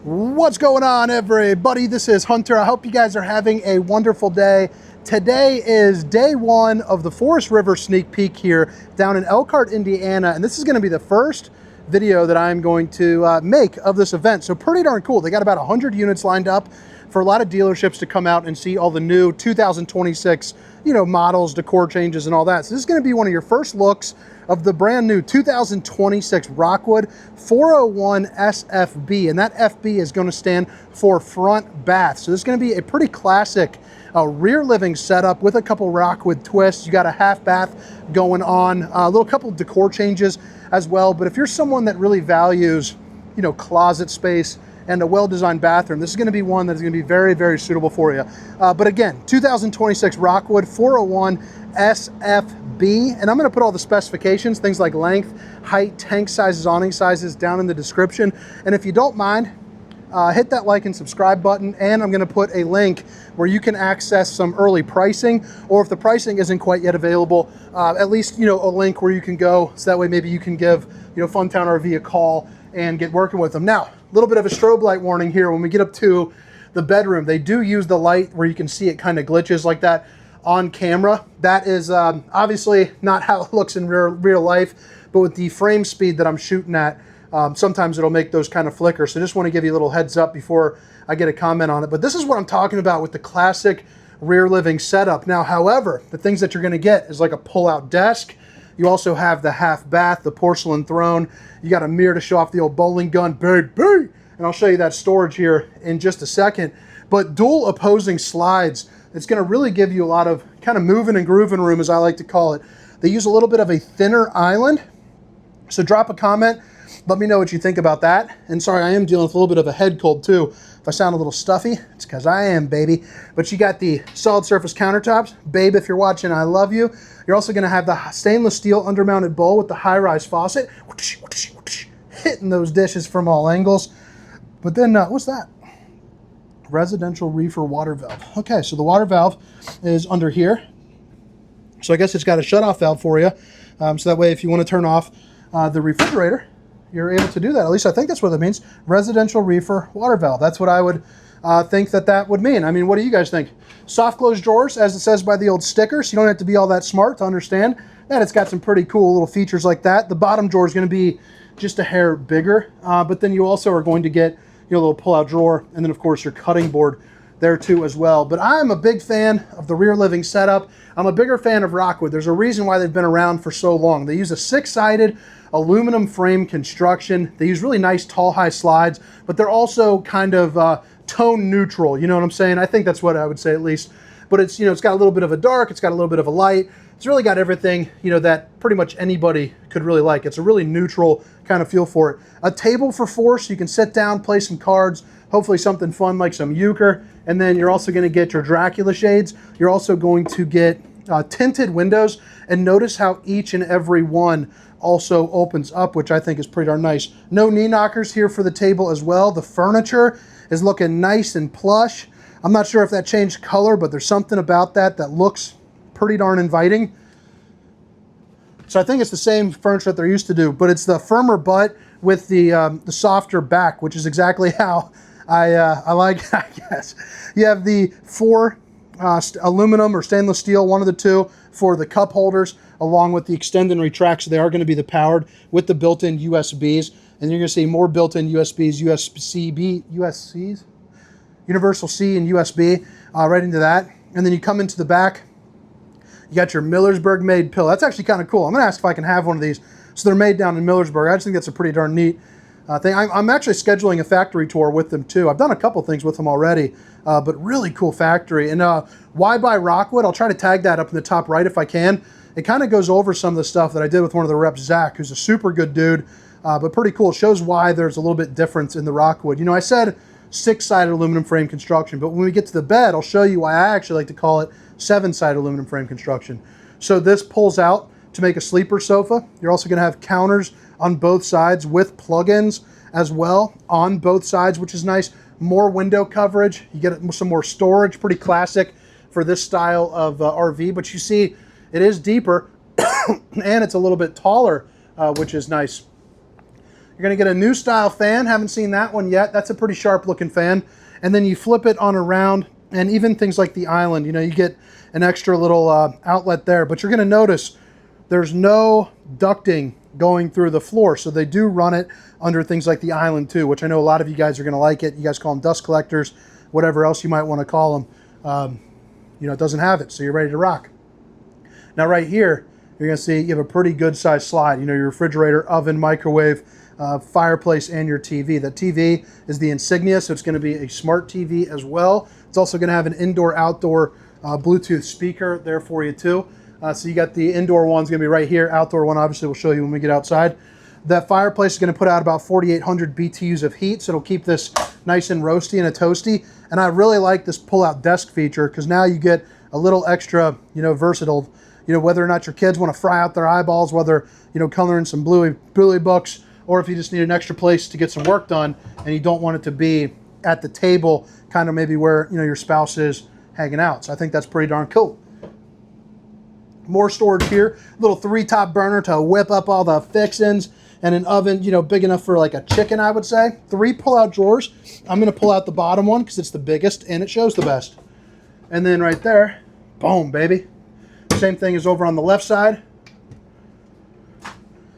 What's going on, everybody? This is Hunter. I hope you guys are having a wonderful day. Today is day one of the Forest River sneak peek here down in Elkhart, Indiana, and this is going to be the first video that I'm going to make of this event. So pretty darn cool. They got about 100 units lined up for a lot of dealerships to come out and see all the new 2026, models, decor changes, and all that. So this is going to be one of your first looks of the brand new 2026 Rockwood 401SFB, and that FB is going to stand for front bath. So this is going to be a pretty classic rear living setup with a couple Rockwood twists. You got a half bath going on, a little couple decor changes as well. But if you're someone that really values, closet space and a well-designed bathroom, this is going to be one that is going to be very, very suitable for you. But again, 2026 Rockwood 401SFB, and I'm going to put all the specifications, things like length, height, tank sizes, awning sizes, down in the description. And if you don't mind, hit that like and subscribe button, and I'm going to put a link where you can access some early pricing, or if the pricing isn't quite yet available, at least a link where you can go, so that way maybe you can give Funtown RV a call and get working with them. Now, a little bit of a strobe light warning here. When we get up to the bedroom, they do use the light where you can see it kind of glitches like that on camera. That is obviously not how it looks in real life, but with the frame speed that I'm shooting at, sometimes it'll make those kind of flicker. So just want to give you a little heads up before I get a comment on it. But this is what I'm talking about with the classic rear living setup. Now, however, the things that you're going to get is like a pull-out desk. You also have the half bath, the porcelain throne. You got a mirror to show off the old bowling gun, baby. And I'll show you that storage here in just a second. But dual opposing slides. It's going to really give you a lot of kind of moving and grooving room, as I like to call it. They use a little bit of a thinner island. So drop a comment. Let me know what you think about that. And sorry, I am dealing with a little bit of a head cold too. If I sound a little stuffy, it's because I am, baby. But you got the solid surface countertops. Babe, if you're watching, I love you. You're also going to have the stainless steel undermounted bowl with the high-rise faucet. Hitting those dishes from all angles. But then, what's that? Residential reefer water valve. Okay, so the water valve is under here. So I guess it's got a shutoff valve for you. So that way, if you want to turn off the refrigerator, you're able to do that. At least I think that's what it means. Residential reefer water valve. That's what I would think that would mean. I mean, what do you guys think? Soft close drawers, as it says by the old sticker. So you don't have to be all that smart to understand that it's got some pretty cool little features like that. The bottom drawer is going to be just a hair bigger, but then you also are going to get a little pull-out drawer, and then of course your cutting board there too as well. But I'm a big fan of the rear living setup. I'm a bigger fan of Rockwood. There's a reason why they've been around for so long. They use a 6-sided aluminum frame construction. They use really nice tall high slides, but they're also kind of tone neutral. You know what I'm saying? I think that's what I would say, at least. But it's it's got a little bit of a dark, it's got a little bit of a light. It's really got everything that pretty much anybody could really like. It's a really neutral kind of feel for it. A table for 4, so you can sit down, play some cards, hopefully something fun like some euchre. And then you're also going to get your Dracula shades. You're also going to get tinted windows, and notice how each and every one also opens up, which I think is pretty darn nice. No knee knockers here for the table as well. The furniture is looking nice and plush. I'm not sure if that changed color, but there's something about that looks pretty darn inviting. So I think it's the same furniture that they're used to do, but it's the firmer butt with the softer back, which is exactly how I like it, I guess. You have the 4 aluminum or stainless steel, one of the two, for the cup holders, along with the extend and retract. So they are going to be powered with the built-in USBs, and you're going to see more built-in USBs, USB-C, USCs, Universal C and USB right into that. And then you come into the back, you got your Millersburg made pillow. That's actually kind of cool. I'm going to ask if I can have one of these. So they're made down in Millersburg. I just think that's a pretty darn neat thing. I'm actually scheduling a factory tour with them too. I've done a couple things with them already, but really cool factory. And why buy Rockwood? I'll try to tag that up in the top right if I can. It kind of goes over some of the stuff that I did with one of the reps, Zach, who's a super good dude, but pretty cool. It shows why there's a little bit difference in the Rockwood. I said 6-sided aluminum frame construction, but when we get to the bed, I'll show you why I actually like to call it 7-sided aluminum frame construction. So this pulls out to make a sleeper sofa. You're also going to have counters on both sides with plug-ins as well on both sides, which is nice. More window coverage. You get some more storage, pretty classic for this style of RV, but you see it is deeper and it's a little bit taller, which is nice. You're going to get a new style fan. Haven't seen that one yet. That's a pretty sharp looking fan. And then you flip it on around, and even things like the island, you know, you get an extra little outlet there. But you're going to notice there's no ducting going through the floor. So they do run it under things like the island too, which I know a lot of you guys are going to like it. You guys call them dust collectors, whatever else you might want to call them. You know, it doesn't have it, so you're ready to rock. Now right here, you're going to see you have a pretty good sized slide. You know, your refrigerator, oven, microwave, fireplace, and your TV. The TV is the Insignia, so it's going to be a smart TV as well. It's also going to have an indoor-outdoor Bluetooth speaker there for you too. So you got the indoor one's going to be right here. Outdoor one, obviously, we'll show you when we get outside. That fireplace is going to put out about 4,800 BTUs of heat, so it'll keep this nice and roasty and a toasty. And I really like this pull-out desk feature because now you get a little extra, you know, versatile. You know, whether or not your kids want to fry out their eyeballs, whether, you know, coloring some bluey books, or if you just need an extra place to get some work done and you don't want it to be at the table, kind of maybe where, you know, your spouse is hanging out. So I think that's pretty darn cool. More storage here, little 3-top burner to whip up all the fixings, and an oven, you know, big enough for like a chicken, I would say. 3 pull-out drawers. I'm going to pull out the bottom one because it's the biggest and it shows the best. And then right there, boom, baby. Same thing as over on the left side.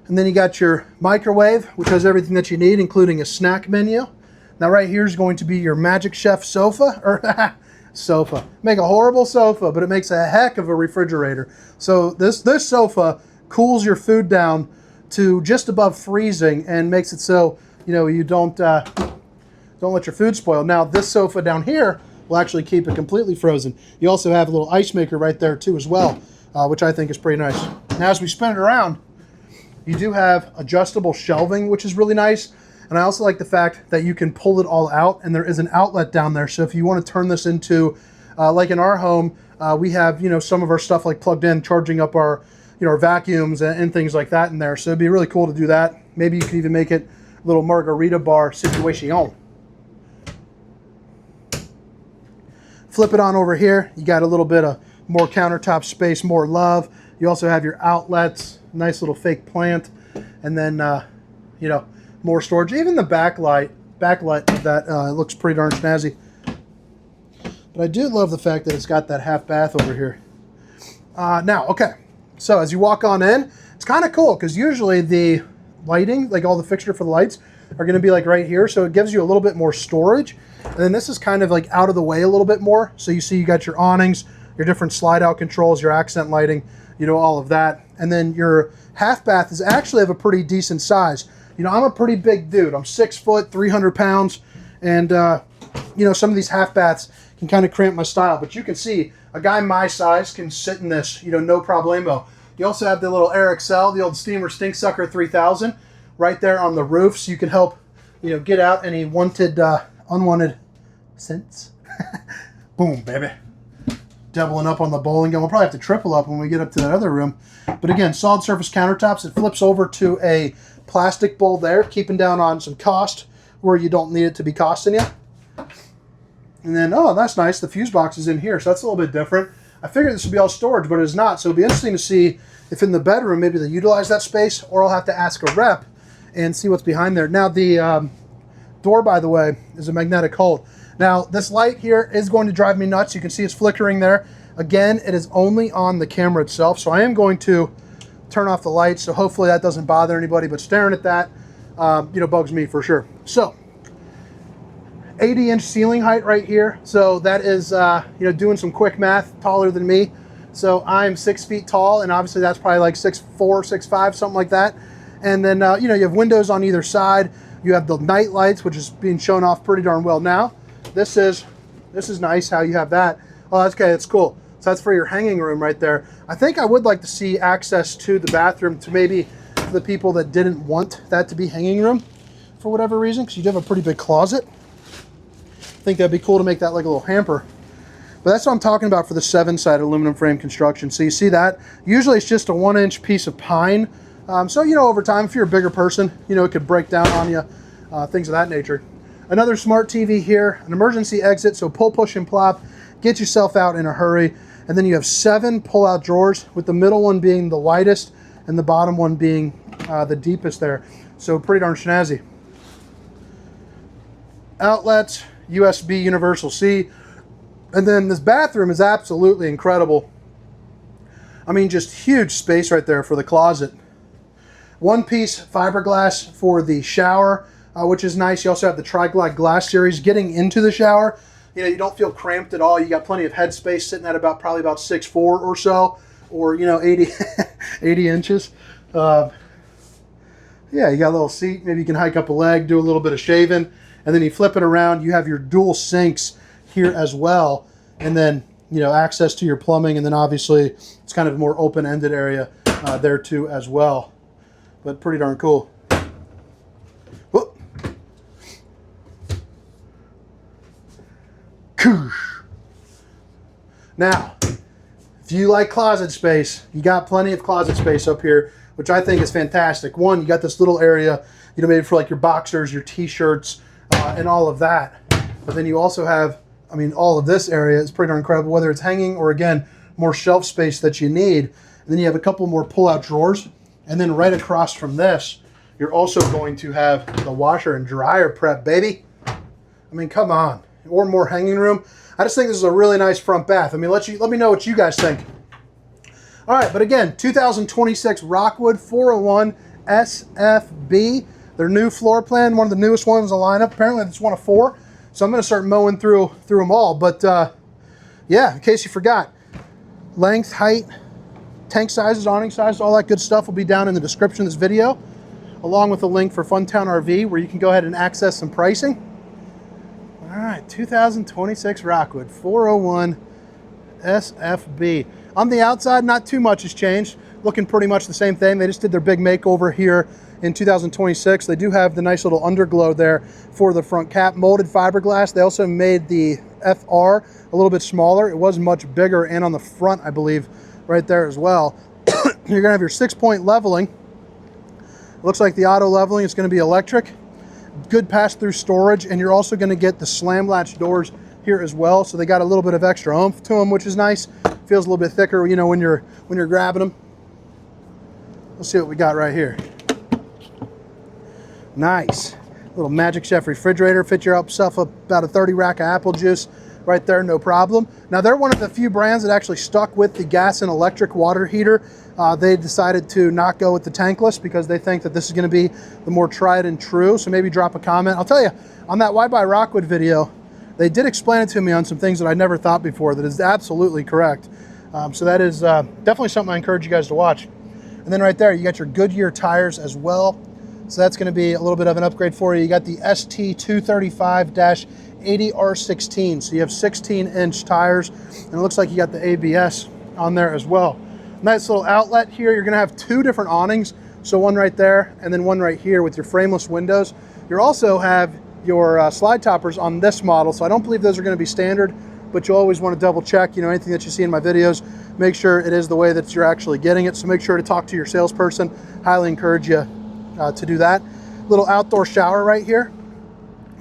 And then you got your microwave, which has everything that you need, including a snack menu. Now right here is going to be your Magic Chef sofa, or sofa. Make a horrible sofa, but it makes a heck of a refrigerator. So this sofa cools your food down to just above freezing and makes it so, you know, you don't let your food spoil. Now this sofa down here will actually keep it completely frozen. You also have a little ice maker right there too as well, which I think is pretty nice. Now as we spin it around, you do have adjustable shelving, which is really nice. And I also like the fact that you can pull it all out, and there is an outlet down there. So if you want to turn this into, like in our home, we have, you know, some of our stuff like plugged in, charging up our, you know, our vacuums and things like that in there. So it'd be really cool to do that. Maybe you could even make it a little margarita bar situation. Flip it on over here. You got a little bit of more countertop space, more love. You also have your outlets, nice little fake plant, and then, you know, more storage. Even the backlight of that looks pretty darn snazzy. But I do love the fact that it's got that half bath over here. Now, okay, so as you walk on in, it's kind of cool because usually the lighting, like all the fixture for the lights, are going to be like right here. So it gives you a little bit more storage. And then this is kind of like out of the way a little bit more. So you see you got your awnings, your different slide out controls, your accent lighting, you know, all of that. And then your half bath is actually of a pretty decent size. You know, I'm a pretty big dude. I'm 6 foot, 300 pounds. And, you know, some of these half baths can kind of cramp my style. But you can see a guy my size can sit in this, you know, no problemo. You also have the little Air Excel, the old Steamer Stink Sucker 3000, right there on the roof. So you can help, you know, get out any unwanted scents. Boom, baby. Doubling up on the bowling gun. We'll probably have to triple up when we get up to that other room. But again, solid surface countertops. It flips over to a plastic bowl there, keeping down on some cost where you don't need it to be costing you. And then, oh, that's nice. The fuse box is in here, so that's a little bit different. I figured this would be all storage, but it's not. So it'll be interesting to see if in the bedroom maybe they utilize that space, or I'll have to ask a rep and see what's behind there. Now, the door, by the way, is a magnetic hold. Now, this light here is going to drive me nuts. You can see it's flickering there. Again, it is only on the camera itself, so I am going to turn off the lights, so hopefully that doesn't bother anybody, but staring at that, you know, bugs me for sure. So, 80-inch ceiling height right here. So that is, you know, doing some quick math, taller than me. So I'm 6 feet tall, and obviously that's probably like 6'4", 6'5", something like that. And then, you know, you have windows on either side. You have the night lights, which is being shown off pretty darn well now. This is nice how you have that. Oh, that's okay, that's cool. So that's for your hanging room right there. I think I would like to see access to the bathroom to maybe the people that didn't want that to be hanging room for whatever reason, because you do have a pretty big closet. I think that'd be cool to make that like a little hamper. But that's what I'm talking about for the 7-sided aluminum frame construction. So you see that? Usually it's just a 1-inch piece of pine. So, you know, over time, if you're a bigger person, you know, it could break down on you, things of that nature. Another smart TV here, an emergency exit, so pull, push, and plop. Get yourself out in a hurry. And then you have 7 pull-out drawers, with the middle one being the widest and the bottom one being the deepest there. So pretty darn snazzy. Outlets, USB Universal C. And then this bathroom is absolutely incredible. I mean, just huge space right there for the closet. One piece fiberglass for the shower, which is nice. You also have the Tri-Glide glass series. Getting into the shower, you know, you don't feel cramped at all. You got plenty of headspace, sitting at probably about 6'4" or so, or, you know, 80 inches. Yeah, you got a little seat. Maybe you can hike up a leg, do a little bit of shaving, and then you flip it around. You have your dual sinks here as well, and then, you know, access to your plumbing, and then obviously it's kind of a more open-ended area there too as well. But pretty darn cool. Whoop. Now, if you like closet space, you got plenty of closet space up here, which I think is fantastic. One, you got this little area, you know, maybe for like your boxers, your t-shirts, and all of that. But then you also have, I mean, all of this area is pretty darn incredible, whether it's hanging or, again, more shelf space that you need. And then you have a couple more pull-out drawers. And then right across from this, you're also going to have the washer and dryer prep, baby. I mean, come on. Or more hanging room. I just think this is a really nice front bath. I mean, let me know what you guys think. All right, but again, 2026 Rockwood 401 SFB. Their new floor plan, one of the newest ones in the lineup. Apparently, it's one of 4. So I'm going to start mowing through them all. But yeah, in case you forgot, length, height, tank sizes, awning sizes, all that good stuff will be down in the description of this video, along with a link for Funtown RV where you can go ahead and access some pricing. All right, 2026 Rockwood 401 SFB. On the outside, not too much has changed. Looking pretty much the same thing. They just did their big makeover here in 2026. They do have the nice little underglow there for the front cap. Molded fiberglass. They also made the FR a little bit smaller. It was much bigger, and on the front, I believe, right there as well. You're gonna have your 6-point leveling. Looks like the auto leveling is gonna be electric. Good pass-through storage, and you're also gonna get the slam latch doors here as well. So they got a little bit of extra oomph to them, which is nice. Feels a little bit thicker, you know, when you're grabbing them. Let's see what we got right here. Nice. Little Magic Chef refrigerator. Fit yourself about a 30 rack of apple juice right there, no problem. Now, they're one of the few brands that actually stuck with the gas and electric water heater. They decided to not go with the tankless because they think that this is going to be the more tried and true. So maybe drop a comment. I'll tell you, on that Why Buy Rockwood video, they did explain it to me on some things that I never thought before that is absolutely correct. So that is definitely something I encourage you guys to watch. And then right there, you got your Goodyear tires as well. So that's going to be a little bit of an upgrade for you. You got the ST235-80R16. So you have 16-inch tires, and it looks like you got the ABS on there as well. Nice little outlet here. You're going to have 2 different awnings. So one right there, and then one right here with your frameless windows. You also have your slide toppers on this model. So I don't believe those are going to be standard, but you'll always want to double check, you know, anything that you see in my videos, make sure it is the way that you're actually getting it. So make sure to talk to your salesperson. Highly encourage you to do that. Little outdoor shower right here.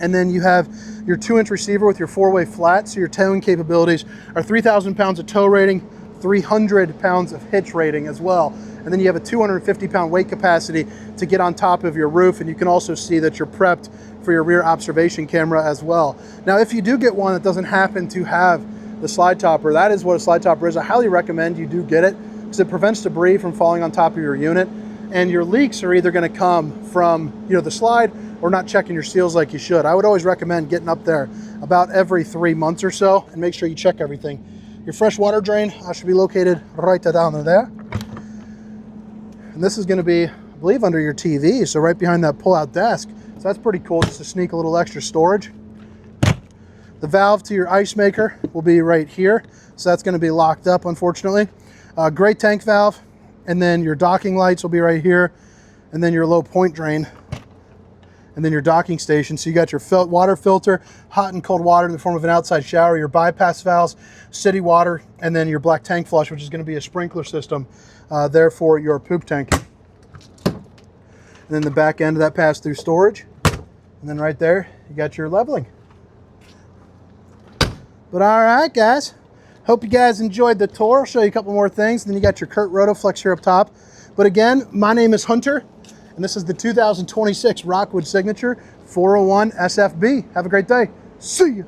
And then you have your 2-inch receiver with your 4-way flat. So your towing capabilities are 3,000 pounds of tow rating, 300 pounds of hitch rating as well. And then you have a 250-pound weight capacity to get on top of your roof. And you can also see that you're prepped for your rear observation camera as well. Now, if you do get one that doesn't happen to have the slide topper, that is what a slide topper is. I highly recommend you do get it because it prevents debris from falling on top of your unit. And your leaks are either going to come from, you know, the slide or not checking your seals like you should. I would always recommend getting up there about every 3 months or so and make sure you check everything. Your fresh water drain should be located right down there. And this is going to be, I believe, under your TV, so right behind that pull-out desk. So that's pretty cool, just to sneak a little extra storage. The valve to your ice maker will be right here, so that's going to be locked up, unfortunately. Great tank valve, and then your docking lights will be right here, and then your low point drain, and then your docking station. So you got your water filter, hot and cold water in the form of an outside shower, your bypass valves, city water, and then your black tank flush, which is going to be a sprinkler system there for your poop tank. And then the back end of that pass-through storage. And then right there, you got your leveling. But all right, guys. Hope you guys enjoyed the tour. I'll show you a couple more things. Then you got your Kurt Rotoflex here up top. But again, my name is Hunter, And this is the 2026 Rockwood Signature 401 SFB. Have a great day. See you.